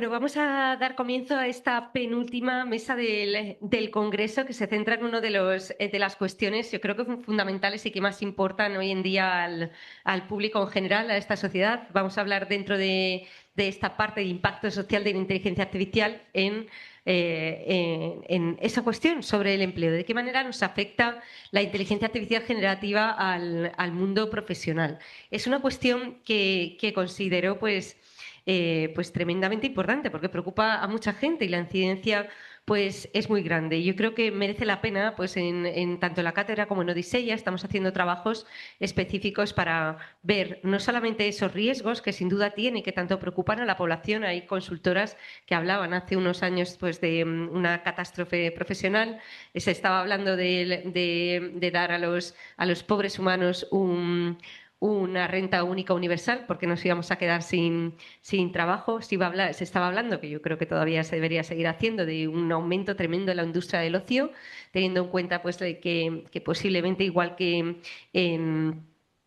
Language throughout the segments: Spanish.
Bueno, vamos a dar comienzo a esta penúltima mesa del Congreso que se centra en una de las cuestiones, yo creo que fundamentales y que más importan hoy en día al público en general, a esta sociedad. Vamos a hablar dentro de esta parte de impacto social de la inteligencia artificial en esa cuestión sobre el empleo. ¿De qué manera nos afecta la inteligencia artificial generativa al mundo profesional? Es una cuestión que considero pues tremendamente importante porque preocupa a mucha gente y la incidencia pues es muy grande. Yo creo que merece la pena, pues en tanto en la cátedra como en Odiseya estamos haciendo trabajos específicos para ver no solamente esos riesgos que sin duda tiene y que tanto preocupan a la población. Hay consultoras que hablaban hace unos años pues de una catástrofe profesional. Se estaba hablando de dar a los pobres humanos una renta única universal porque nos íbamos a quedar sin trabajo. Se estaba hablando, que yo creo que todavía se debería seguir haciendo, de un aumento tremendo en la industria del ocio, teniendo en cuenta pues, de que posiblemente, igual que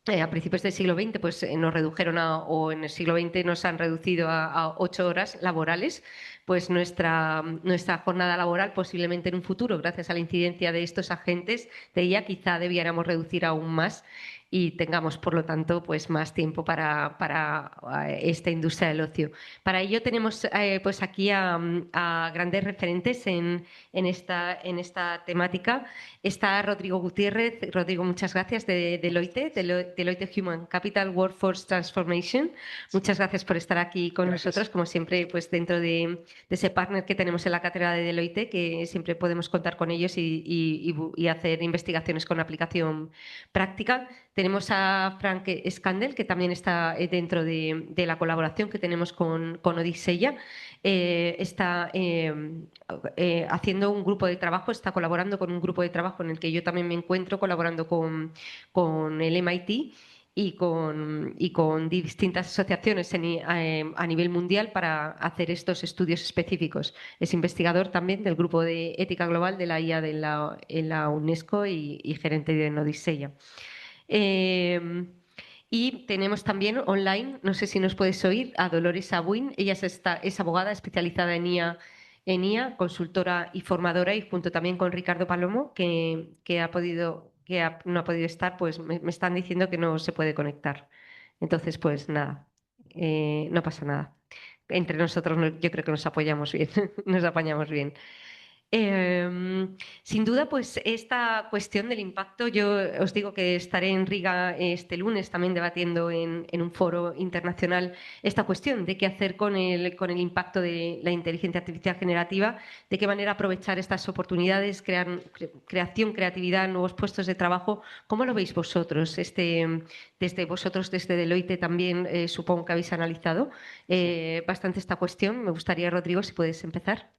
a principios del siglo XX, pues nos redujeron o en el siglo XX nos han reducido a 8 horas laborales, pues nuestra jornada laboral posiblemente en un futuro, gracias a la incidencia de estos agentes de ella, quizá debiéramos reducir aún más y tengamos, por lo tanto, pues más tiempo para esta industria del ocio. Para ello tenemos pues aquí a grandes referentes en esta temática. Está Rodrigo Gutiérrez. Rodrigo, muchas gracias, de Deloitte Human Capital Workforce Transformation. Muchas gracias por estar aquí con nosotros, como siempre, pues dentro de ese partner que tenemos en la cátedra de Deloitte, que siempre podemos contar con ellos y hacer investigaciones con aplicación práctica. Tenemos a Frank Scandel, que también está dentro de la colaboración que tenemos con Odiseya. Está haciendo un grupo de trabajo, está colaborando con un grupo de trabajo en el que yo también me encuentro, colaborando con el MIT y con distintas asociaciones a nivel mundial para hacer estos estudios específicos. Es investigador también del grupo de ética global de la IA en la UNESCO y gerente de Odiseya. Y tenemos también online, no sé si nos puedes oír, a Dolores Abuin. Ella es abogada especializada en IA, consultora y formadora, y junto también con Ricardo Palomo, no ha podido estar, pues me están diciendo que no se puede conectar. Entonces, pues nada, no pasa nada. Entre nosotros yo creo que nos apoyamos bien, nos apañamos bien. Sin duda, pues esta cuestión del impacto, yo os digo que estaré en Riga este lunes también debatiendo en un foro internacional esta cuestión de qué hacer con el impacto de la inteligencia artificial generativa, de qué manera aprovechar estas oportunidades, creación, creatividad, nuevos puestos de trabajo. ¿Cómo lo veis vosotros? Desde Deloitte también supongo que habéis analizado bastante esta cuestión. Me gustaría, Rodrigo, si puedes empezar.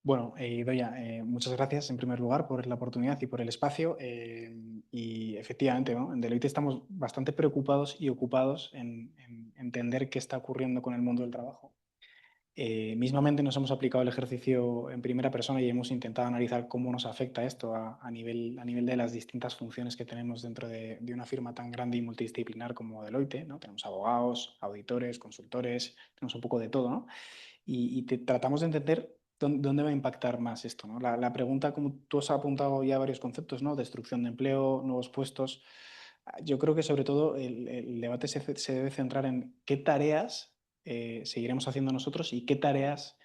Bueno, Idoia, muchas gracias en primer lugar por la oportunidad y por el espacio. Y efectivamente, ¿no? En Deloitte estamos bastante preocupados y ocupados en entender qué está ocurriendo con el mundo del trabajo. Mismamente nos hemos aplicado el ejercicio en primera persona y hemos intentado analizar cómo nos afecta esto a nivel de las distintas funciones que tenemos dentro de una firma tan grande y multidisciplinar como Deloitte, ¿no? Tenemos abogados, auditores, consultores, tenemos un poco de todo, ¿no? Y tratamos de entender dónde va a impactar más esto, ¿no? La pregunta, como tú has apuntado ya varios conceptos, ¿no? Destrucción de empleo, nuevos puestos. Yo creo que sobre todo el debate se debe centrar en qué tareas seguiremos haciendo nosotros y qué tareas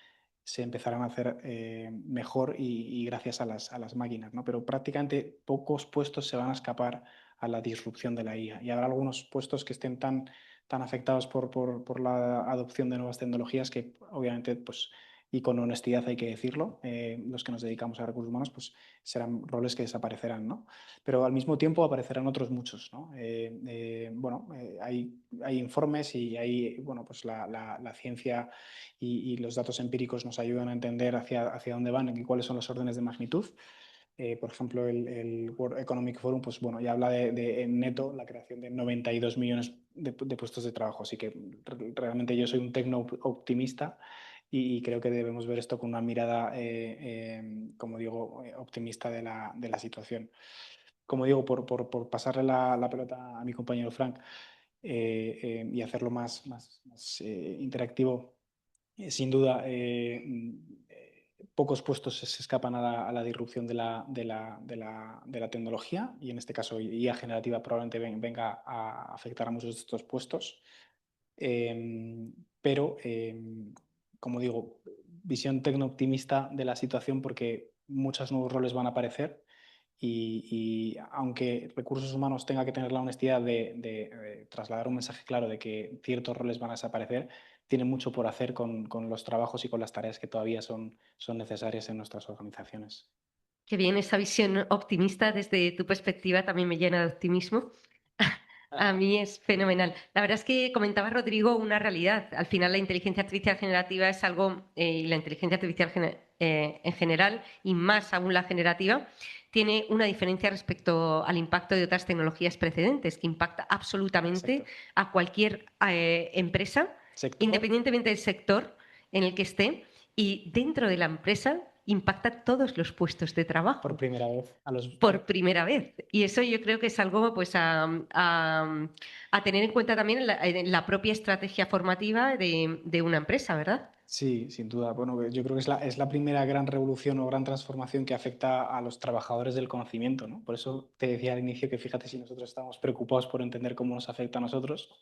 se empezarán a hacer mejor y gracias a las máquinas, ¿no? Pero prácticamente pocos puestos se van a escapar a la disrupción de la IA. Y habrá algunos puestos que estén tan afectados por la adopción de nuevas tecnologías que obviamente, pues, y con honestidad hay que decirlo, los que nos dedicamos a recursos humanos, pues serán roles que desaparecerán, ¿no? Pero al mismo tiempo aparecerán otros muchos, ¿no? Hay informes y hay, bueno, pues la ciencia y los datos empíricos nos ayudan a entender hacia dónde van y cuáles son los órdenes de magnitud. Por ejemplo, el World Economic Forum, pues bueno, ya habla en neto la creación de 92 millones de puestos de trabajo. Así que realmente yo soy un tecno optimista y creo que debemos ver esto con una mirada, como digo, optimista de la situación. Como digo, por pasarle la pelota a mi compañero Frank y hacerlo más interactivo. Sin duda, pocos puestos se escapan a la disrupción de la tecnología y en este caso IA generativa probablemente venga a afectar a muchos de estos puestos. Pero, como digo, visión tecno-optimista de la situación porque muchos nuevos roles van a aparecer y aunque recursos humanos tenga que tener la honestidad de trasladar un mensaje claro de que ciertos roles van a desaparecer, tiene mucho por hacer con los trabajos y con las tareas que todavía son necesarias en nuestras organizaciones. Qué bien, esa visión optimista desde tu perspectiva también me llena de optimismo. A mí es fenomenal. La verdad es que comentaba Rodrigo una realidad. Al final la inteligencia artificial generativa es algo, y la inteligencia artificial en general, y más aún la generativa, tiene una diferencia respecto al impacto de otras tecnologías precedentes, que impacta absolutamente Exacto. a cualquier empresa, Sector. independientemente del sector en el que esté, y dentro de la empresa impacta todos los puestos de trabajo Por primera vez. por primera vez. Y eso yo creo que es algo pues, a tener en cuenta también en la propia estrategia formativa de una empresa, ¿verdad? Sí, sin duda. Bueno, yo creo que es la primera gran revolución o gran transformación que afecta a los trabajadores del conocimiento, ¿no? Por eso te decía al inicio que fíjate si nosotros estamos preocupados por entender cómo nos afecta a nosotros,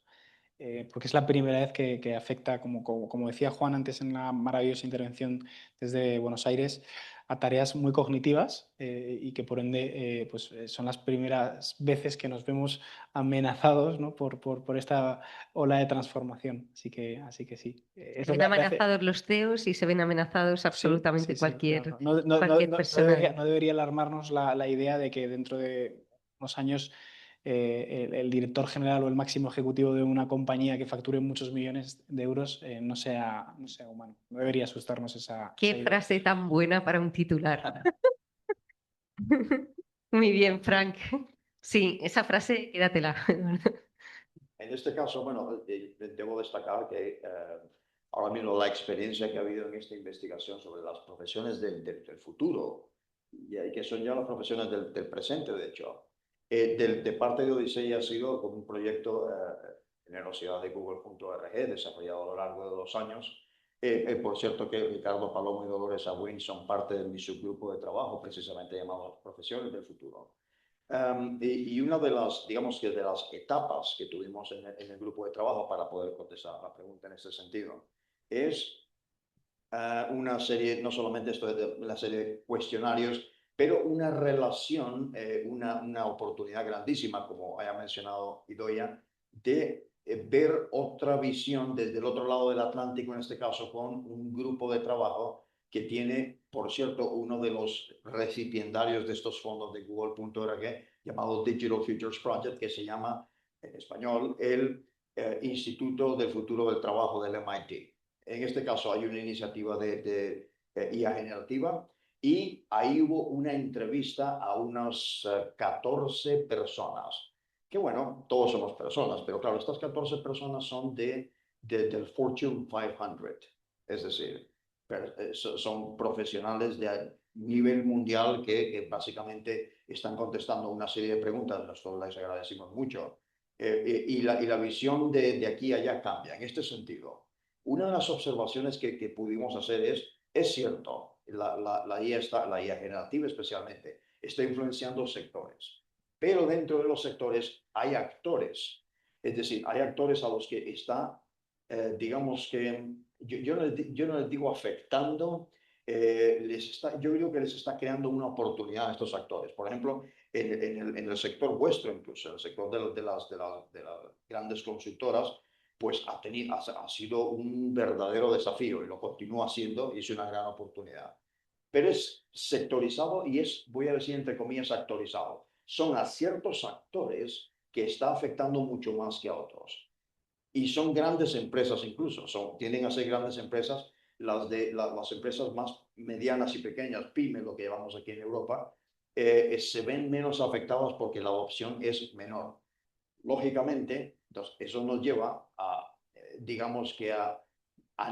porque es la primera vez que afecta, como decía Juan antes en la maravillosa intervención desde Buenos Aires, a tareas muy cognitivas y que por ende son las primeras veces que nos vemos amenazados, ¿no? por esta ola de transformación. Así que sí. Se ven amenazados los CEOs y se ven amenazados Sí, sí, absolutamente sí. cualquier, No persona. no debería alarmarnos la idea de que dentro de unos años el director general o el máximo ejecutivo de una compañía que facture muchos millones de euros no sea humano. No debería asustarnos Qué esa idea. frase tan buena para un titular. Muy bien, Frank. Sí, esa frase, quédatela. En este caso, bueno, debo destacar que ahora mismo la experiencia que ha habido en esta investigación sobre las profesiones del futuro, y que son ya las profesiones del presente, de hecho, de parte de Odisei ha sido como un proyecto en la Universidad de Google.org desarrollado a lo largo de 2 años. Por cierto que Ricardo Palomo y Dolores Abuin son parte de mi subgrupo de trabajo, precisamente llamado Profesiones del Futuro. Y una de las, digamos que de las etapas que tuvimos en el grupo de trabajo para poder contestar la pregunta en este sentido es una serie, no solamente esto de la serie de cuestionarios, pero una relación, una oportunidad grandísima, como haya mencionado Idoia, de ver otra visión desde el otro lado del Atlántico, en este caso con un grupo de trabajo que tiene, por cierto, uno de los recipiendarios de estos fondos de Google.org, llamado Digital Futures Project, que se llama en español el Instituto del Futuro del Trabajo del MIT. En este caso hay una iniciativa de IA generativa y ahí hubo una entrevista a unas 14 personas. Que bueno, todos somos personas, pero claro, estas 14 personas son del Fortune 500, es decir, son profesionales de nivel mundial que básicamente están contestando una serie de preguntas, nosotros les agradecimos mucho. Y la visión de aquí a allá cambia en este sentido. Una de las observaciones que pudimos hacer es cierto, la IA generativa especialmente, está influenciando sectores, pero dentro de los sectores hay actores, es decir, hay actores a los que está, digamos que, yo no les digo afectando, yo creo que les está creando una oportunidad a estos actores. Por ejemplo, en el sector vuestro, incluso en el sector de las grandes consultoras, pues ha sido un verdadero desafío y lo continúa siendo y es una gran oportunidad. Pero es sectorizado y es, voy a decir entre comillas, actorizado. Son a ciertos actores que está afectando mucho más que a otros. Y son grandes empresas incluso, tienden a ser grandes empresas, las empresas más medianas y pequeñas, pymes, lo que llamamos aquí en Europa, se ven menos afectadas porque la adopción es menor. Lógicamente, entonces, eso nos lleva a, digamos que a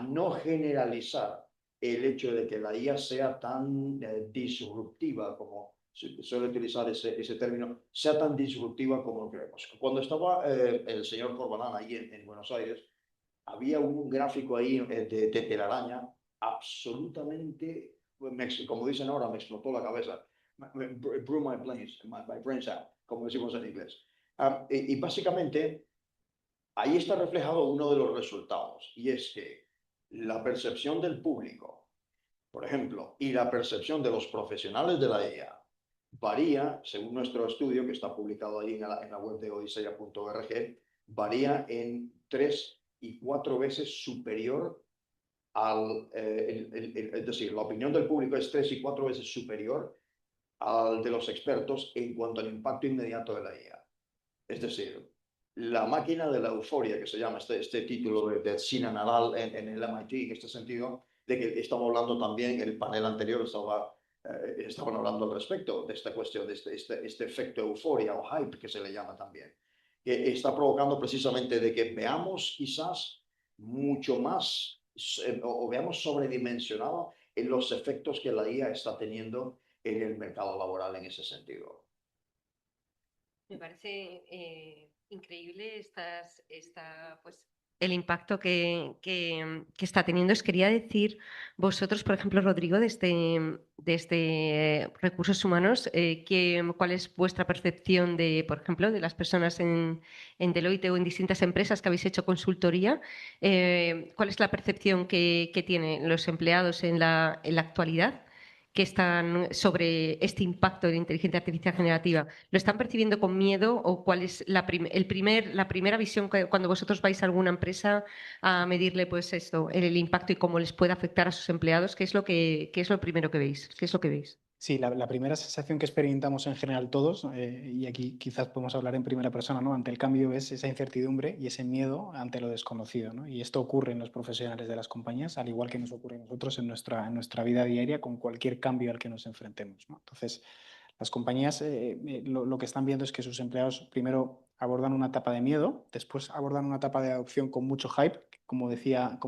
no generalizar el hecho de que la IA sea tan disruptiva como se suele utilizar ese término, sea tan disruptiva como creemos. Cuando estaba el señor Corbalán ahí en Buenos Aires, había un gráfico ahí de telaraña absolutamente, como dicen ahora, me explotó la cabeza. Blew my brains out, como decimos en inglés. Y básicamente ahí está reflejado uno de los resultados, y es que la percepción del público, por ejemplo, y la percepción de los profesionales de la IA varía, según nuestro estudio que está publicado ahí en la web de odisea.org, varía en 3 y 4 veces superior es decir, la opinión del público es 3 y 4 veces superior al de los expertos en cuanto al impacto inmediato de la IA. Es decir, la máquina de la euforia, que se llama este título de Sina Nadal en el MIT, en este sentido, de que estamos hablando también, el panel anterior estaban hablando al respecto de esta cuestión, de este efecto euforia o hype que se le llama también, que está provocando precisamente de que veamos quizás mucho más o veamos sobredimensionado en los efectos que la IA está teniendo en el mercado laboral en ese sentido. Me parece increíble pues, el impacto que está teniendo. Os quería decir, vosotros, por ejemplo, Rodrigo, desde Recursos Humanos, ¿cuál es vuestra percepción de, por ejemplo, de las personas en Deloitte o en distintas empresas que habéis hecho consultoría? ¿Cuál es la percepción que tienen los empleados en la actualidad, que están sobre este impacto de la inteligencia artificial generativa? ¿Lo están percibiendo con miedo o cuál es la primera visión cuando vosotros vais a alguna empresa a medirle pues esto, el impacto y cómo les puede afectar a sus empleados? ¿Qué es lo primero que veis? ¿Qué es lo que veis? Sí, la primera sensación que experimentamos en general todos, y aquí quizás podemos hablar en primera persona, ¿no? Ante el cambio, es esa incertidumbre y ese miedo ante lo desconocido, ¿no? Y esto ocurre en los profesionales de las compañías, al igual que nos ocurre a nosotros en nuestra vida diaria con cualquier cambio al que nos enfrentemos, ¿no? Entonces, las compañías lo que están viendo es que sus empleados primero abordan una etapa de miedo, después abordan una etapa de adopción con mucho hype, como decía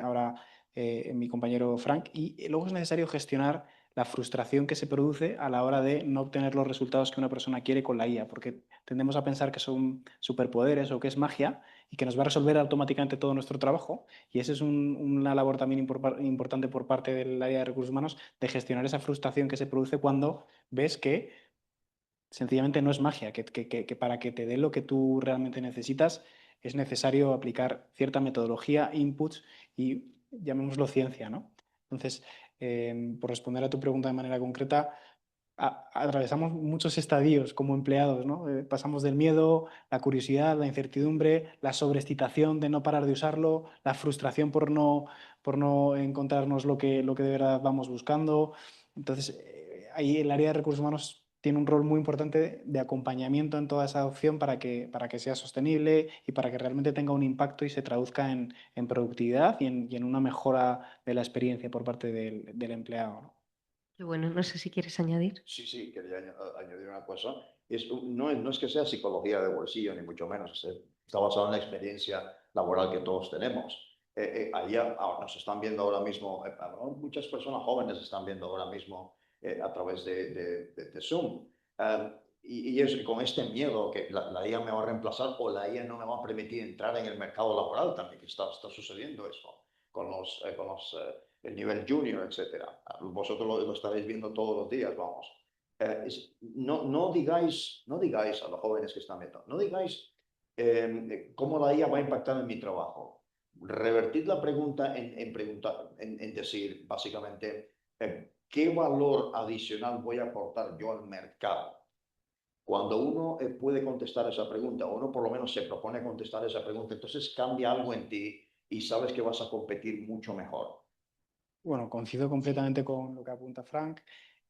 ahora mi compañero Frank, y luego es necesario gestionar la frustración que se produce a la hora de no obtener los resultados que una persona quiere con la IA, porque tendemos a pensar que son superpoderes o que es magia y que nos va a resolver automáticamente todo nuestro trabajo, y esa es una labor también importante por parte del área de recursos humanos, de gestionar esa frustración que se produce cuando ves que sencillamente no es magia, que para que te dé lo que tú realmente necesitas es necesario aplicar cierta metodología, inputs y llamémoslo ciencia, ¿no? Entonces, por responder a tu pregunta de manera concreta, atravesamos muchos estadios como empleados, ¿no? Pasamos del miedo, la curiosidad, la incertidumbre, la sobreexcitación de no parar de usarlo, la frustración por no encontrarnos lo que de verdad vamos buscando. Entonces, ahí el área de recursos humanos tiene un rol muy importante de acompañamiento en toda esa adopción para que sea sostenible y para que realmente tenga un impacto y se traduzca en productividad y en una mejora de la experiencia por parte del empleado, ¿no? Bueno, no sé si quieres añadir. Sí, quería añadir una cosa. No es que sea psicología de bolsillo, ni mucho menos. Está basado en la experiencia laboral que todos tenemos. Ahí nos están viendo ahora mismo, muchas personas jóvenes están viendo ahora mismo a través de Zoom. Y es con este miedo que la IA me va a reemplazar o la IA no me va a permitir entrar en el mercado laboral también, que está sucediendo eso con el nivel junior, etcétera. Vosotros lo estaréis viendo todos los días, vamos. No digáis a los jóvenes que están viendo, no digáis cómo la IA va a impactar en mi trabajo. Revertid la pregunta en decir, básicamente, ¿qué valor adicional voy a aportar yo al mercado? Cuando uno puede contestar esa pregunta, o uno por lo menos se propone contestar esa pregunta, entonces cambia algo en ti y sabes que vas a competir mucho mejor. Bueno, coincido completamente con lo que apunta Frank.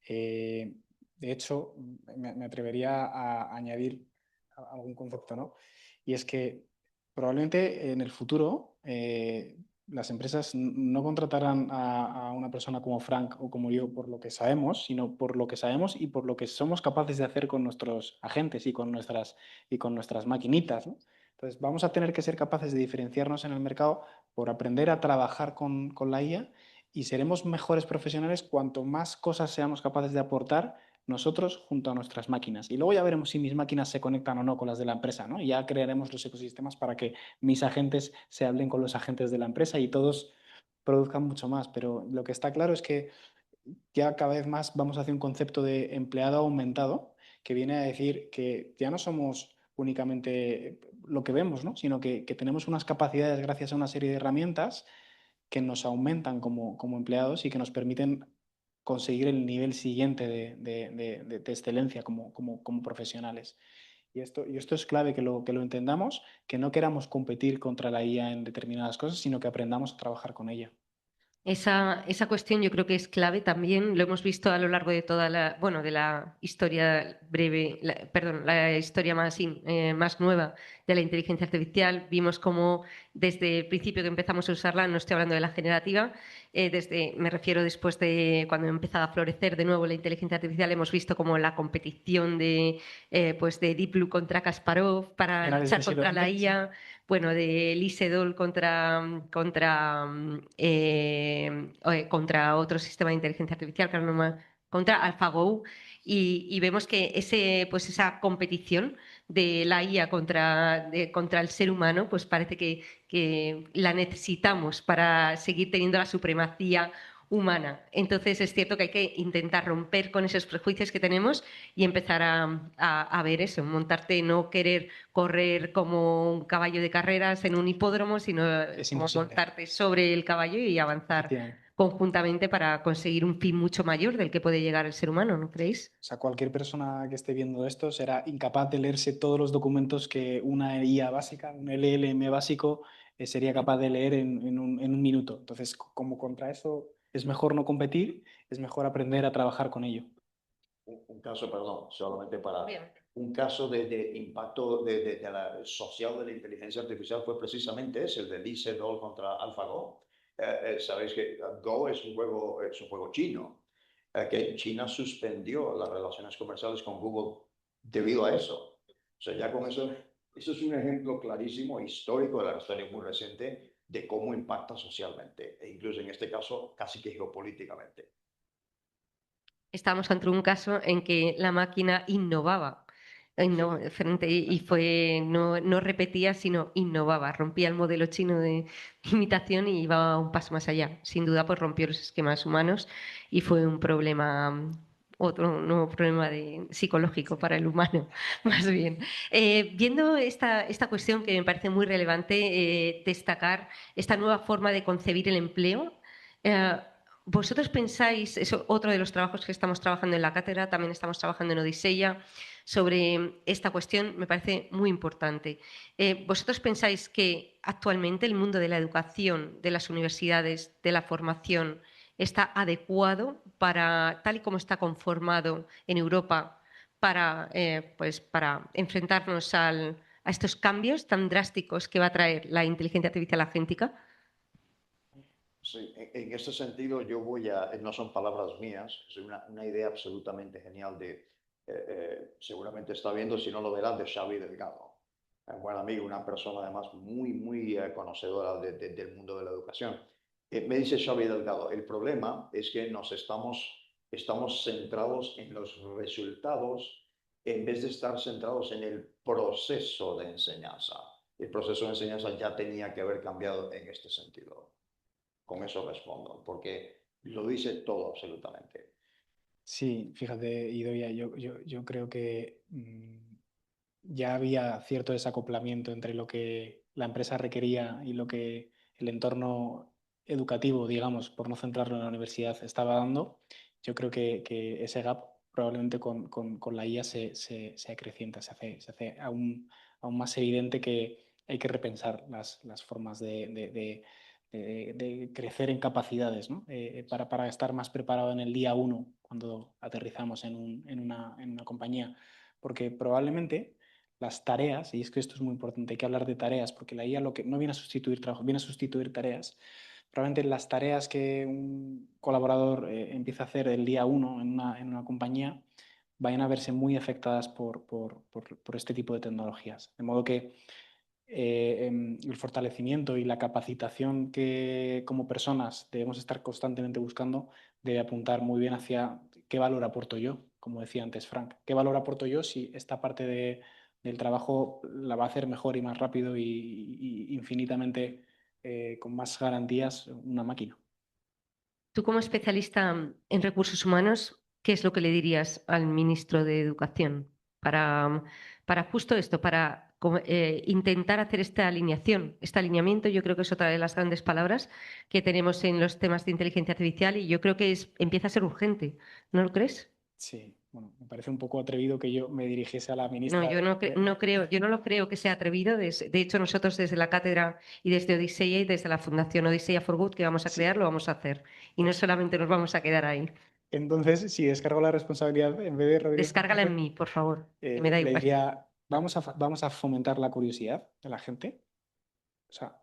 De hecho, me atrevería a añadir algún concepto, ¿no? Y es que probablemente en el futuro las empresas no contratarán a una persona como Frank o como yo por lo que sabemos, sino por lo que sabemos y por lo que somos capaces de hacer con nuestros agentes y con nuestras maquinitas, ¿no? Entonces, vamos a tener que ser capaces de diferenciarnos en el mercado por aprender a trabajar con la IA, y seremos mejores profesionales cuanto más cosas seamos capaces de aportar nosotros junto a nuestras máquinas. Y luego ya veremos si mis máquinas se conectan o no con las de la empresa, ¿no? Y ya crearemos los ecosistemas para que mis agentes se hablen con los agentes de la empresa y todos produzcan mucho más. Pero lo que está claro es que ya cada vez más vamos hacia un concepto de empleado aumentado que viene a decir que ya no somos únicamente lo que vemos, ¿no? Sino que tenemos unas capacidades gracias a una serie de herramientas que nos aumentan como empleados y que nos permiten conseguir el nivel siguiente de excelencia como profesionales. Y esto es clave que lo entendamos, que no queramos competir contra la IA en determinadas cosas, sino que aprendamos a trabajar con ella. Esa cuestión yo creo que es clave también, lo hemos visto a lo largo de toda la, bueno, de la historia breve, perdón, la historia más nueva de la inteligencia artificial. Vimos cómo desde el principio que empezamos a usarla, no estoy hablando de la generativa, me refiero después de cuando ha empezado a florecer de nuevo la inteligencia artificial, hemos visto como la competición pues de Deep Blue contra Kasparov para Finales del luchar siglo contra la XX, sí. IA, bueno, de Lee Sedol contra otro sistema de inteligencia artificial, que ahora no contra AlphaGo, y vemos que pues esa competición de la IA contra el ser humano, pues parece que la necesitamos para seguir teniendo la supremacía humana. Entonces es cierto que hay que intentar romper con esos prejuicios que tenemos y empezar a ver eso, montarte, no querer correr como un caballo de carreras en un hipódromo, sino Es como imposible. montarte sobre el caballo y avanzar Efectivamente. conjuntamente para conseguir un fin mucho mayor del que puede llegar el ser humano, ¿no creéis? O sea, cualquier persona que esté viendo esto será incapaz de leerse todos los documentos que una IA básica, un LLM básico, sería capaz de leer en un minuto. Entonces, como contra eso es mejor no competir, es mejor aprender a trabajar con ello. Un caso, perdón, solamente para Obviamente. un caso de impacto de la social de la inteligencia artificial fue precisamente ese, el de Lee Sedol contra AlphaGo. Sabéis que Go es un juego chino, que China suspendió las relaciones comerciales con Google debido a eso. O sea, ya con eso es un ejemplo clarísimo, histórico de la historia muy reciente, de cómo impacta socialmente, e incluso en este caso casi que geopolíticamente. Estábamos ante un caso en que la máquina innovaba. No repetía, sino innovaba, rompía el modelo chino de imitación y iba un paso más allá. Sin duda, pues rompió los esquemas humanos y fue un problema, otro nuevo problema psicológico para el humano, más bien. Viendo esta cuestión que me parece muy relevante, destacar esta nueva forma de concebir el empleo. eh, ¿Vosotros pensáis, eso otro de los trabajos que estamos trabajando en la cátedra, también estamos trabajando en Odiseya, sobre esta cuestión, me parece muy importante? ¿Vosotros pensáis que actualmente el mundo de la educación, de las universidades, de la formación, está adecuado para, tal y como está conformado en Europa, para enfrentarnos a estos cambios tan drásticos que va a traer la inteligencia artificial agéntica? Sí, en este sentido yo no son palabras mías, es una idea absolutamente genial seguramente está viendo, si no lo verá, de Xavi Delgado, un buen amigo, una persona además muy conocedora del mundo de la educación. Me dice Xavi Delgado, el problema es que estamos centrados en los resultados en vez de estar centrados en el proceso de enseñanza. El proceso de enseñanza ya tenía que haber cambiado en este sentido. Con eso respondo, porque lo dice todo absolutamente. Sí, fíjate, Idoia, yo creo que ya había cierto desacoplamiento entre lo que la empresa requería y lo que el entorno educativo, digamos, por no centrarlo en la universidad, estaba dando. Yo creo que ese gap probablemente con la IA se acrecienta, se hace aún más evidente que hay que repensar las formas de crecer en capacidades, ¿no? Para estar más preparado en el día uno cuando aterrizamos en una compañía. Porque probablemente las tareas, y es que esto es muy importante, hay que hablar de tareas, porque la IA lo que no viene a sustituir trabajo, viene a sustituir tareas. Probablemente las tareas que un colaborador empieza a hacer el día uno en una compañía vayan a verse muy afectadas por este tipo de tecnologías. De modo que el fortalecimiento y la capacitación que como personas debemos estar constantemente buscando debe apuntar muy bien hacia ¿qué valor aporto yo? Como decía antes Frank, ¿qué valor aporto yo si esta parte del trabajo la va a hacer mejor y más rápido y infinitamente con más garantías una máquina? Tú como especialista en recursos humanos, ¿qué es lo que le dirías al ministro de Educación para justo esto, para intentar hacer esta alineación, este alineamiento? Yo creo que es otra de las grandes palabras que tenemos en los temas de inteligencia artificial y yo creo que empieza a ser urgente, ¿no lo crees? Sí, bueno, me parece un poco atrevido que yo me dirigiese a la No, ministra. yo no creo, yo no lo creo que sea atrevido. De hecho, nosotros desde la cátedra y desde Odiseia y desde la Fundación Odiseia for Good que vamos a Sí. crear, lo vamos a hacer. Y no solamente nos vamos a quedar ahí. Entonces, si descargo la responsabilidad en vez de Rodrigo, Descárgala en mí, por favor, que me da le igual. diría, vamos a fomentar la curiosidad de la gente. O sea,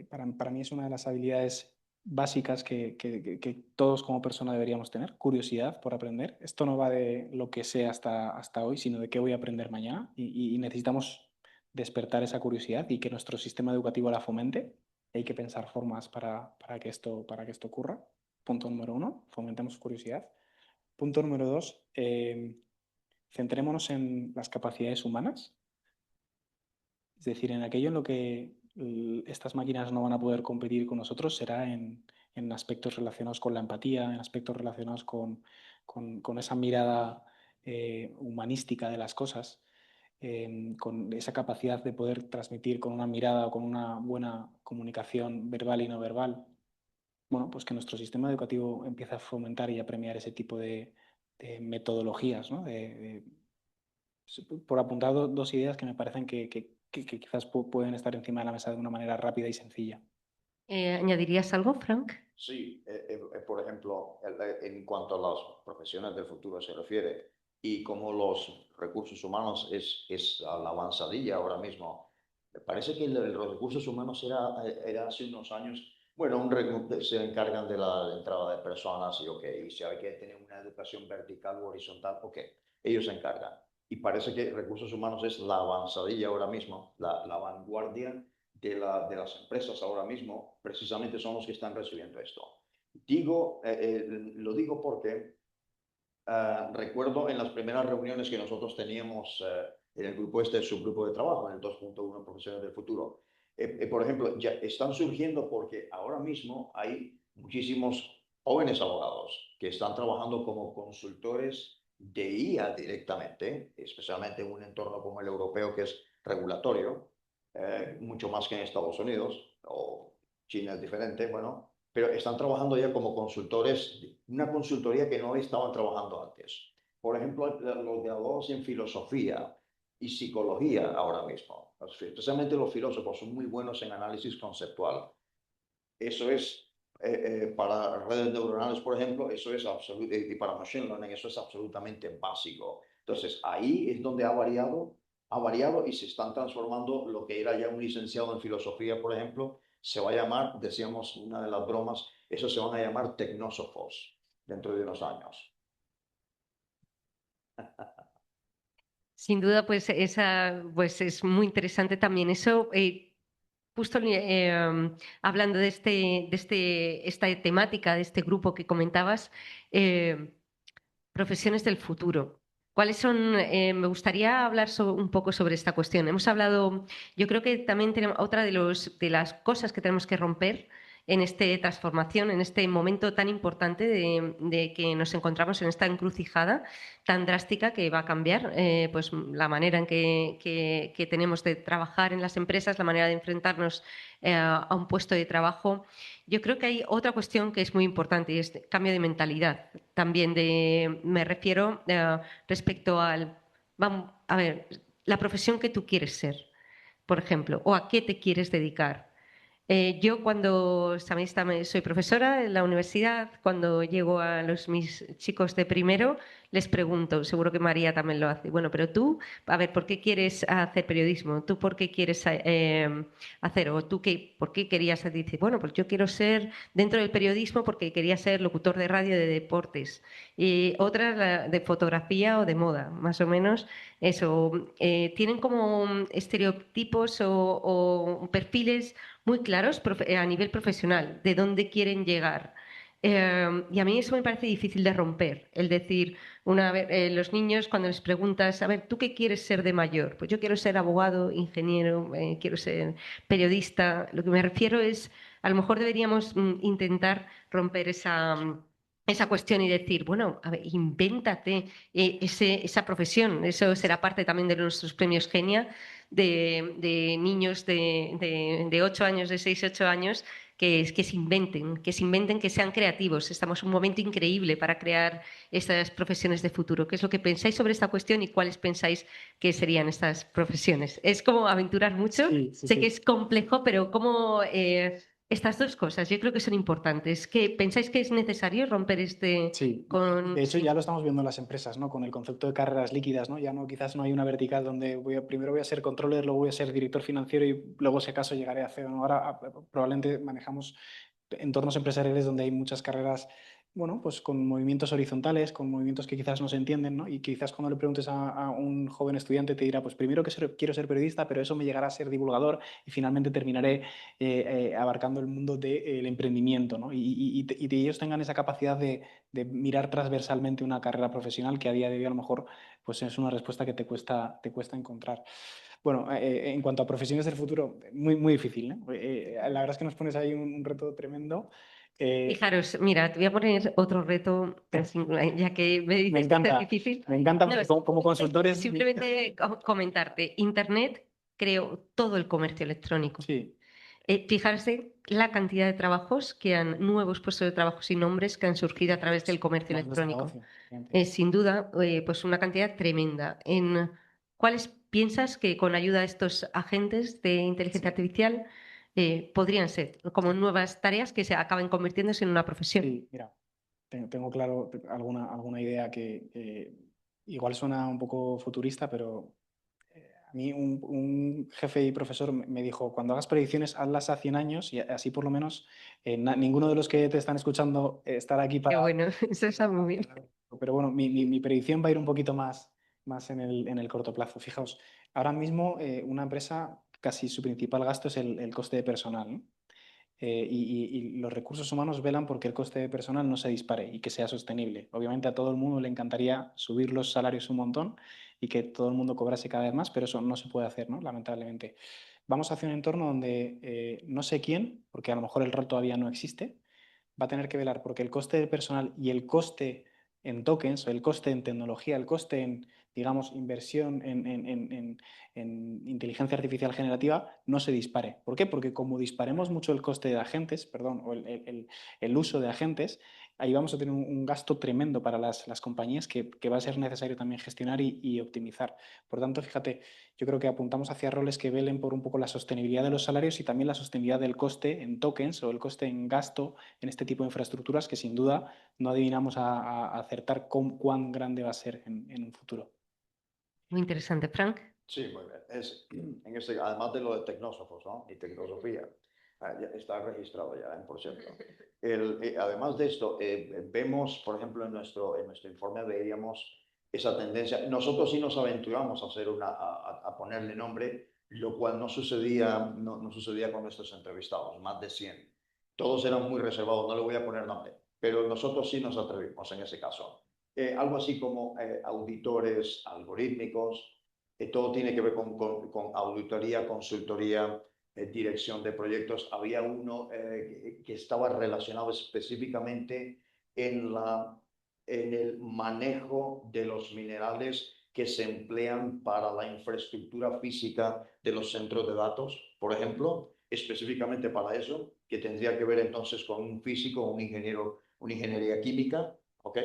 para mí es una de las habilidades básicas que todos como persona deberíamos tener, curiosidad por aprender. Esto no va de lo que sé hasta hoy, sino de qué voy a aprender mañana y necesitamos despertar esa curiosidad y que nuestro sistema educativo la fomente. Hay que pensar formas para que esto ocurra. Punto número 1, fomentemos curiosidad. Punto número 2, centrémonos en las capacidades humanas, es decir, en aquello en lo que estas máquinas no van a poder competir con nosotros será en aspectos relacionados con la empatía, en aspectos relacionados con esa mirada humanística de las cosas, con esa capacidad de poder transmitir con una mirada o con una buena comunicación verbal y no verbal. Bueno, pues que nuestro sistema educativo empiece a fomentar y a premiar ese tipo de metodologías, ¿no? Por apuntar dos ideas que me parecen que quizás pueden estar encima de la mesa de una manera rápida y sencilla. ¿Añadirías algo, Frank? Sí, por ejemplo, en cuanto a las profesiones del futuro se refiere y cómo los recursos humanos es a la avanzadilla ahora mismo. Me parece que los recursos humanos era hace unos años, bueno, se encargan de la entrada de personas y ok, y si hay que tener una educación vertical o horizontal, ok, ellos se encargan. Y parece que recursos humanos es la avanzadilla ahora mismo, la vanguardia de las empresas ahora mismo, precisamente son los que están recibiendo esto. Lo digo porque recuerdo en las primeras reuniones que nosotros teníamos en el grupo subgrupo de trabajo, en el 2.1 Profesiones del Futuro. Por ejemplo, ya están surgiendo porque ahora mismo hay muchísimos jóvenes abogados que están trabajando como consultores de IA directamente, especialmente en un entorno como el europeo que es regulatorio, mucho más que en Estados Unidos, o China es diferente, bueno, pero están trabajando ya como consultores, una consultoría que no estaban trabajando antes. Por ejemplo, los graduados en filosofía y psicología ahora mismo, especialmente los filósofos, son muy buenos en análisis conceptual. Eso es, para redes neuronales, por ejemplo, eso es absoluto, y para machine learning, eso es absolutamente básico. Entonces, ahí es donde ha variado y se están transformando lo que era ya un licenciado en filosofía, por ejemplo, se va a llamar, decíamos una de las bromas, eso se van a llamar tecnósofos dentro de unos años. Sin duda, pues pues es muy interesante también eso. Justo hablando de esta temática, de este grupo que comentabas, profesiones del futuro. ¿Cuáles son? Me gustaría hablar un poco sobre esta cuestión. Hemos hablado, yo creo que también tenemos otra de las cosas que tenemos que romper en esta transformación, en este momento tan importante de que nos encontramos en esta encrucijada tan drástica que va a cambiar pues, la manera en que tenemos de trabajar en las empresas, la manera de enfrentarnos a un puesto de trabajo. Yo creo que hay otra cuestión que es muy importante y es el cambio de mentalidad. También me refiero respecto vamos, a ver, la profesión que tú quieres ser, por ejemplo, o a qué te quieres dedicar. Yo cuando soy profesora en la universidad, cuando llego a mis chicos de primero, les pregunto, seguro que María también lo hace, bueno, pero tú, a ver, ¿por qué quieres hacer periodismo? ¿Tú por qué quieres hacer? ¿O tú por qué querías? Dice, bueno, pues yo quiero ser dentro del periodismo porque quería ser locutor de radio de deportes. Y otra de fotografía o de moda, más o menos eso. Tienen como estereotipos o perfiles muy claros a nivel profesional, de dónde quieren llegar. Y a mí eso me parece difícil de romper, el decir, los niños cuando les preguntas, a ver, ¿tú qué quieres ser de mayor? Pues yo quiero ser abogado, ingeniero, quiero ser periodista. Lo que me refiero es, a lo mejor deberíamos intentar romper esa cuestión y decir, bueno, a ver, invéntate esa profesión. Eso será parte también de nuestros premios Genia, de niños de 8 años, de 6 8 años, que se inventen, que sean creativos. Estamos en un momento increíble para crear estas profesiones de futuro. ¿Qué es lo que pensáis sobre esta cuestión y cuáles pensáis que serían estas profesiones? Es como aventurar mucho. Sí, sí, Sé que sí. es complejo, pero como estas dos cosas yo creo que son importantes. ¿Que pensáis que es necesario romper Sí, con... de hecho Sí. ya lo estamos viendo en las empresas, ¿no? Con el concepto de carreras líquidas, ¿no? Ya no, quizás no hay una vertical donde primero voy a ser controller, luego voy a ser director financiero y luego si acaso llegaré a CEO, ¿no? Ahora probablemente manejamos entornos empresariales donde hay muchas carreras, bueno, pues con movimientos horizontales, con movimientos que quizás no se entienden, ¿no? Y quizás cuando le preguntes a un joven estudiante te dirá, pues primero que quiero ser periodista, pero eso me llegará a ser divulgador y finalmente terminaré abarcando el mundo del emprendimiento, ¿no? Y ellos tengan esa capacidad de mirar transversalmente una carrera profesional que a día de hoy a lo mejor pues es una respuesta que te cuesta encontrar. Bueno, en cuanto a profesiones del futuro, muy, muy difícil, ¿no? La verdad es que nos pones ahí un reto tremendo. Fijaros, mira, te voy a poner otro reto, ya que me Me dices que este es encanta, difícil. me encanta No, porque como consultores... simplemente comentarte, Internet creó todo el comercio electrónico. Sí, Fijarse la cantidad de trabajos nuevos puestos de trabajo sin nombres que han surgido a través del comercio modelos de electrónico. negocio. Efectivamente. Sin duda, pues una cantidad tremenda. ¿Cuáles piensas que con ayuda de estos agentes de inteligencia artificial podrían ser como nuevas tareas que se acaben convirtiéndose en una profesión? Sí, mira, tengo claro alguna idea que igual suena un poco futurista, pero a mí un jefe y profesor me dijo, cuando hagas predicciones, hazlas a 100 años y así por lo menos ninguno de los que te están escuchando estará aquí Qué para... bueno, eso está muy bien. Pero bueno, mi predicción va a ir un poquito más en el corto plazo. Fijaos, ahora mismo una empresa, casi su principal gasto es el coste de personal, ¿no? Y los recursos humanos velan porque el coste de personal no se dispare y que sea sostenible. Obviamente a todo el mundo le encantaría subir los salarios un montón y que todo el mundo cobrase cada vez más, pero eso no se puede hacer, ¿no? Lamentablemente. Vamos hacia un entorno donde no sé quién, porque a lo mejor el rol todavía no existe, va a tener que velar porque el coste del personal y el coste en tokens o el coste en tecnología, el coste en, digamos, inversión en inteligencia artificial generativa no se dispare. ¿Por qué? Porque como disparemos mucho el coste de agentes, perdón, o el uso de agentes, ahí vamos a tener un gasto tremendo para las compañías que va a ser necesario también gestionar y optimizar. Por tanto, fíjate, yo creo que apuntamos hacia roles que velen por un poco la sostenibilidad de los salarios y también la sostenibilidad del coste en tokens o el coste en gasto en este tipo de infraestructuras que sin duda no adivinamos a acertar cuán grande va a ser en un futuro. Muy interesante, Frank. Sí, muy bien. Además de lo de tecnósofos, ¿no? Y tecnosofía, ya está registrado ya, por cierto. Además de esto, vemos, por ejemplo, en nuestro informe veíamos esa tendencia. Nosotros sí nos aventuramos a hacer a ponerle nombre, lo cual no sucedía con nuestros entrevistados, más de 100. Todos eran muy reservados, no le voy a poner nombre, pero nosotros sí nos atrevimos en ese caso. Algo así como auditores algorítmicos, todo tiene que ver con auditoría, consultoría, dirección de proyectos. Había uno que estaba relacionado específicamente en el manejo de los minerales que se emplean para la infraestructura física de los centros de datos, por ejemplo, específicamente para eso, que tendría que ver entonces con un físico, un ingeniero, una ingeniería química, ¿ok?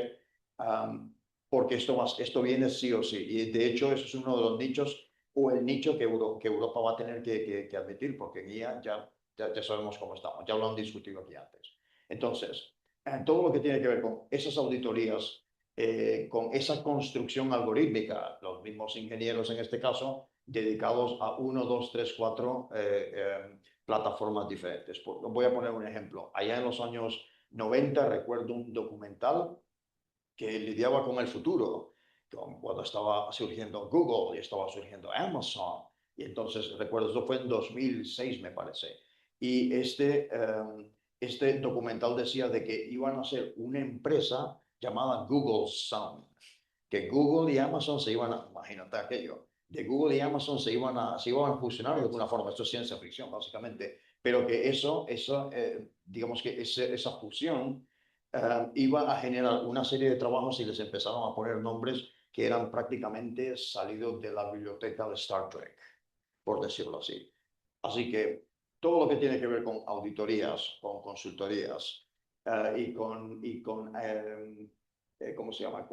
Porque esto viene sí o sí. Y de hecho, eso es uno de los nichos o el nicho que Europa va a tener que admitir, porque ya sabemos cómo estamos, ya lo han discutido aquí antes. Entonces, todo lo que tiene que ver con esas auditorías, con esa construcción algorítmica, los mismos ingenieros en este caso, dedicados a 1, 2, 3, 4 plataformas diferentes. Voy a poner un ejemplo. Allá en los años 90 recuerdo un documental que lidiaba con el futuro, cuando estaba surgiendo Google y estaba surgiendo Amazon. Y entonces, recuerdo, eso fue en 2006, me parece. Y este documental decía de que iban a ser una empresa llamada Google Sound, que Google y Amazon se iban a, imagínate aquello, de Google y Amazon se iban a fusionar de alguna forma, esto es ciencia ficción básicamente, pero que digamos que esa fusión iba a generar una serie de trabajos y les empezaron a poner nombres que eran prácticamente salidos de la biblioteca de Star Trek, por decirlo así. Así que todo lo que tiene que ver con auditorías, con consultorías ¿cómo se llama?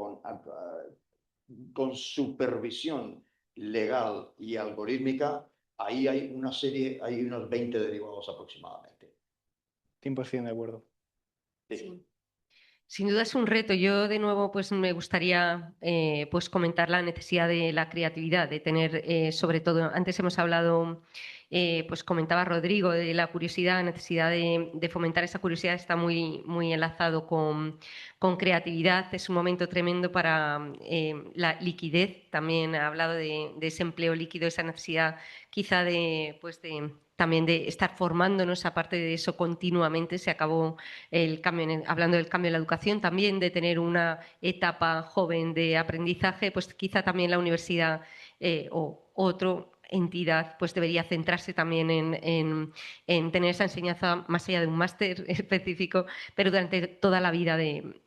Con supervisión legal y algorítmica, ahí hay una serie, hay unos 20 derivados aproximadamente. 100% de acuerdo. Sí. Sí. Sin duda es un reto. Yo de nuevo pues me gustaría pues comentar la necesidad de la creatividad, de tener sobre todo, antes hemos hablado, pues comentaba Rodrigo de la curiosidad, necesidad de fomentar esa curiosidad, está muy, muy enlazado con creatividad. Es un momento tremendo para la liquidez. También ha hablado de ese empleo líquido, esa necesidad quizá pues también de estar formándonos, aparte de eso continuamente. Se acabó el cambio, hablando del cambio en la educación, también de tener una etapa joven de aprendizaje, pues quizá también la universidad o otra entidad pues debería centrarse también en tener esa enseñanza más allá de un máster específico, pero durante toda la vida del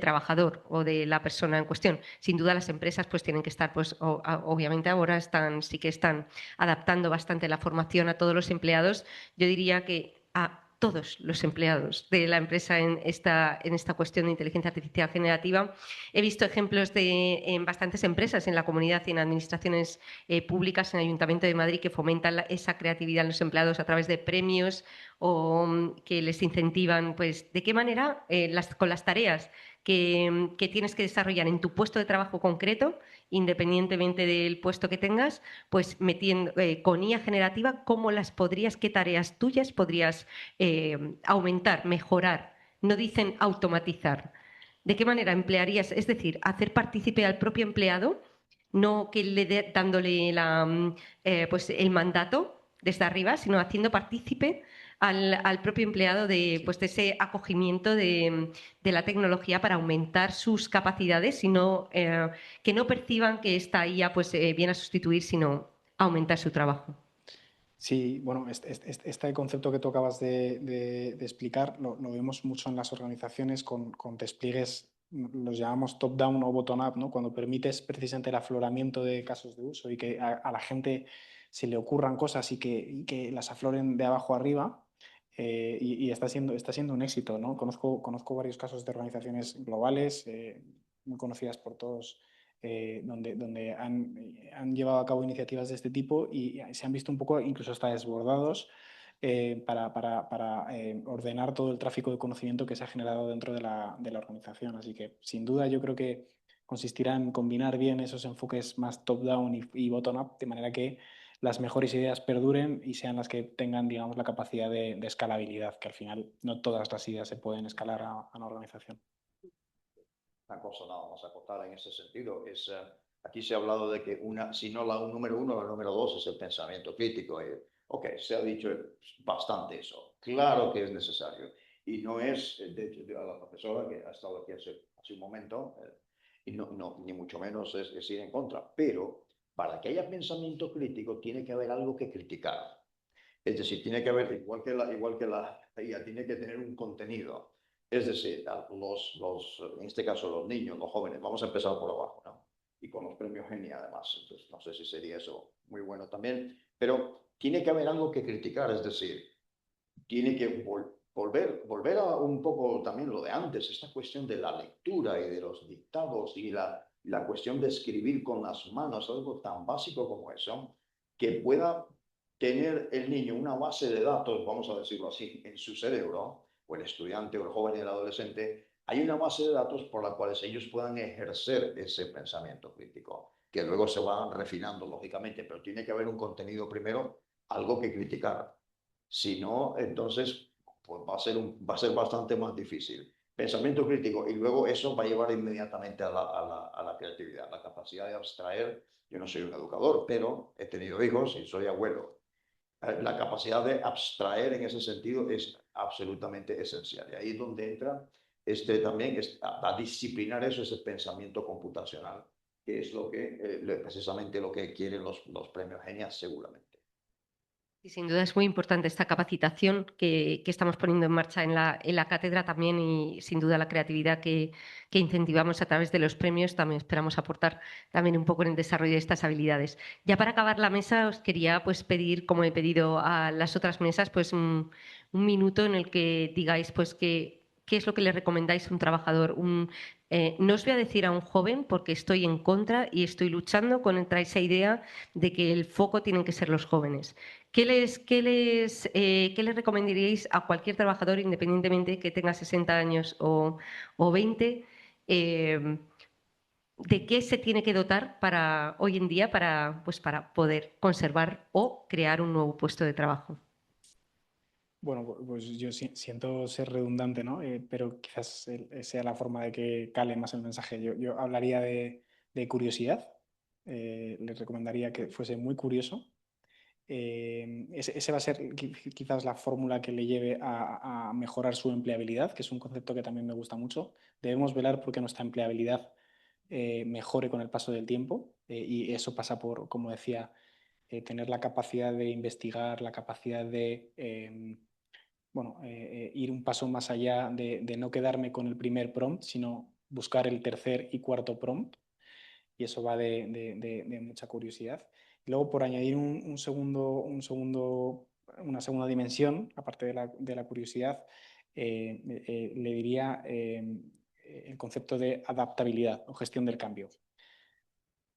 trabajador o de la persona en cuestión. Sin duda las empresas pues tienen que estar, pues obviamente ahora sí que están adaptando bastante la formación a todos los empleados. Yo diría que a todos los empleados de la empresa en esta cuestión de inteligencia artificial generativa. He visto ejemplos en bastantes empresas en la comunidad y en administraciones públicas, en el Ayuntamiento de Madrid, que fomentan esa creatividad en los empleados a través de premios o que les incentivan, pues, de qué manera con las tareas que tienes que desarrollar en tu puesto de trabajo concreto, independientemente del puesto que tengas, pues metiendo con IA generativa, qué tareas tuyas podrías aumentar, mejorar. No dicen automatizar. ¿De qué manera emplearías? Es decir, hacer partícipe al propio empleado, no que dándole pues el mandato desde arriba, sino haciendo partícipe al propio empleado pues, de ese acogimiento de la tecnología para aumentar sus capacidades, que no perciban que esta IA pues, viene a sustituir, sino a aumentar su trabajo. Sí, bueno, este concepto que tú acabas de explicar lo vemos mucho en las organizaciones con despliegues, los llamamos top-down o bottom-up, ¿no? Cuando permites precisamente el afloramiento de casos de uso y que a la gente se le ocurran cosas y que las afloren de abajo arriba, y está siendo un éxito, ¿no? Conozco varios casos de organizaciones globales, muy conocidas por todos, donde han llevado a cabo iniciativas de este tipo y se han visto un poco incluso hasta desbordados para ordenar todo el tráfico de conocimiento que se ha generado dentro de la organización. Así que, sin duda, yo creo que consistirá en combinar bien esos enfoques más top-down y bottom-up, de manera que las mejores ideas perduren y sean las que tengan, digamos, la capacidad de escalabilidad, que al final no todas las ideas se pueden escalar a una organización. Una cosa nada más acotar en ese sentido es, aquí se ha hablado de que si no la número uno, la número dos es el pensamiento crítico. Ok, se ha dicho bastante eso. Claro que es necesario. Y no es, de hecho, a la profesora que ha estado aquí hace un momento, y ni mucho menos es ir en contra. Pero para que haya pensamiento crítico tiene que haber algo que criticar. Es decir, tiene que haber, igual que la IA, tiene que tener un contenido. Es decir, en este caso los niños, los jóvenes, vamos a empezar por abajo, ¿no? Y con los premios Genie además, entonces no sé si sería eso muy bueno también, pero tiene que haber algo que criticar, es decir, tiene que volver a un poco también lo de antes, esta cuestión de la lectura y de los dictados y la cuestión de escribir con las manos, algo tan básico como eso, que pueda tener el niño una base de datos, vamos a decirlo así, en su cerebro, o el estudiante, o el joven, y el adolescente, hay una base de datos por la cual ellos puedan ejercer ese pensamiento crítico, que luego se van refinando, lógicamente, pero tiene que haber un contenido primero, algo que criticar. Si no, entonces pues va a ser bastante más difícil. Pensamiento crítico y luego eso va a llevar inmediatamente a la creatividad, la capacidad de abstraer. Yo no soy un educador, pero he tenido hijos y soy abuelo. La capacidad de abstraer en ese sentido es absolutamente esencial. Y ahí es donde entra también a disciplinar eso, ese pensamiento computacional, que es lo que precisamente lo que quieren los premios Genias seguramente. Y sin duda es muy importante esta capacitación que estamos poniendo en marcha en la cátedra también, y sin duda la creatividad que incentivamos a través de los premios también esperamos aportar también un poco en el desarrollo de estas habilidades. Ya para acabar la mesa os quería pues pedir, como he pedido a las otras mesas, pues un minuto en el que digáis pues qué es lo que le recomendáis a un trabajador. No os voy a decir a un joven porque estoy en contra y estoy luchando contra esa idea de que el foco tienen que ser los jóvenes. ¿Qué les recomendaríais a cualquier trabajador, independientemente que tenga 60 años o 20? ¿De qué se tiene que dotar para hoy en día para poder conservar o crear un nuevo puesto de trabajo? Bueno, pues yo siento ser redundante, ¿no? Pero quizás sea la forma de que cale más el mensaje. Yo hablaría de curiosidad. Les recomendaría que fuese muy curioso. Ese va a ser quizás la fórmula que le lleve a mejorar su empleabilidad, que es un concepto que también me gusta mucho. Debemos velar porque nuestra empleabilidad mejore con el paso del tiempo, y eso pasa por, como decía, tener la capacidad de investigar, la capacidad de ir un paso más allá de no quedarme con el primer prompt, sino buscar el tercer y cuarto prompt, y eso va de mucha curiosidad. Y luego, por añadir una segunda dimensión, aparte de la curiosidad, le diría el concepto de adaptabilidad o gestión del cambio.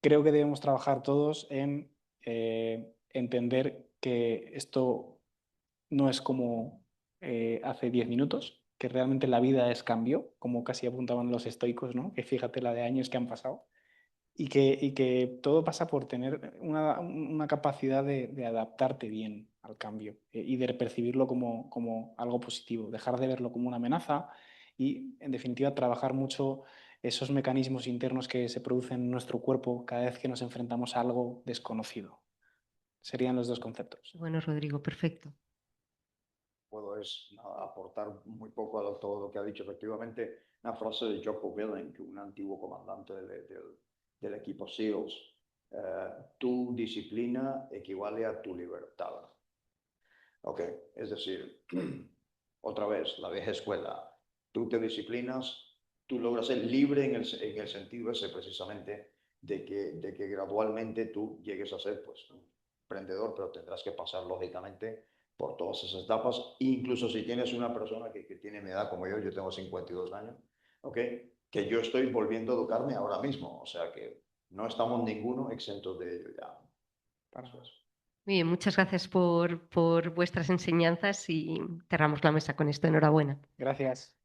Creo que debemos trabajar todos en entender que esto no es como hace 10 minutos, que realmente la vida es cambio, como casi apuntaban los estoicos, ¿no? Que fíjate la de años que han pasado, y que todo pasa por tener una capacidad de adaptarte bien al cambio, y de percibirlo como algo positivo, dejar de verlo como una amenaza y, en definitiva, trabajar mucho esos mecanismos internos que se producen en nuestro cuerpo cada vez que nos enfrentamos a algo desconocido. Serían los dos conceptos. Bueno, Rodrigo, perfecto. Puedo aportar muy poco a todo lo que ha dicho. Efectivamente, una frase de Jocko Willink, un antiguo comandante del equipo SEALs: tu disciplina equivale a tu libertad. Ok, es decir, otra vez, la vieja escuela. Tú te disciplinas, tú logras ser libre en el sentido ese precisamente de que gradualmente tú llegues a ser pues un emprendedor, pero tendrás que pasar lógicamente por todas esas etapas. Incluso si tienes una persona que tiene mi edad como yo tengo 52 años, ¿ok? Que yo estoy volviendo a educarme ahora mismo, o sea que no estamos ninguno exentos de ello ya. Para Eso es. Muy bien, muchas gracias por vuestras enseñanzas y cerramos la mesa con esto. Enhorabuena. Gracias.